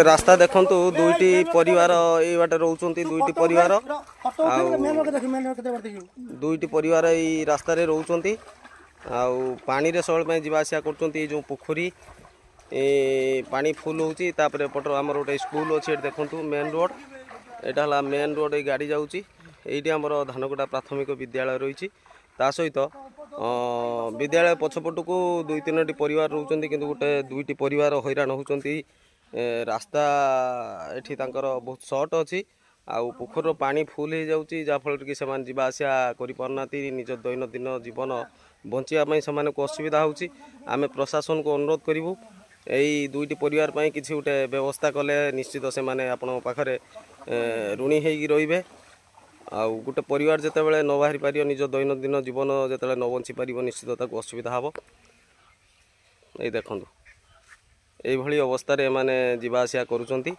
रास्ता देखंतु दुईटी परिवार एई बाटे रहउचंती दुईटी परिवार दुईटी परिवार एई रास्ता रे रहउचंती आउ पानी रे सबल में जीवा आसिया करचंती जो पोखरी पानी फुल होउची तापरे पटर हमर गोटे स्कूल अछि देखंतु मेन रोड एटा हला मेन रोड ए गाड़ी जाउची एइटी हमर धानकोटा प्राथमिक विद्यालय रहिची ता सहित विद्यालय पछपट को दुई तीन परिवार रहउचंती किंतु गोटे दुईटी परिवार हैरान होउचंती रास्ता एठी तांकर बहुत शॉर्ट अछि आउ पोखर पानी फुल हो जाउची जा फल कि सेमान जीवा आसिया करि परनाती निज दैनंदिन जीवन बंचिया पई समान को असुविधा होउची आमे प्रशासन को अनुरोध करिवु एई दुईटी परिवार पई किछि उटे व्यवस्था कले निश्चित से माने आपण पाखरे ऋणी हेगी रहिबे आउ गोटे परिवार जते बेले न बाहरी पारियो निज दैनंदिन जीवन जते बेले न बंची पारिबो निश्चित ताको असुविधा हबो एई देखंतु एई भली अवस्था रे माने जीवा आसिया करूचंती।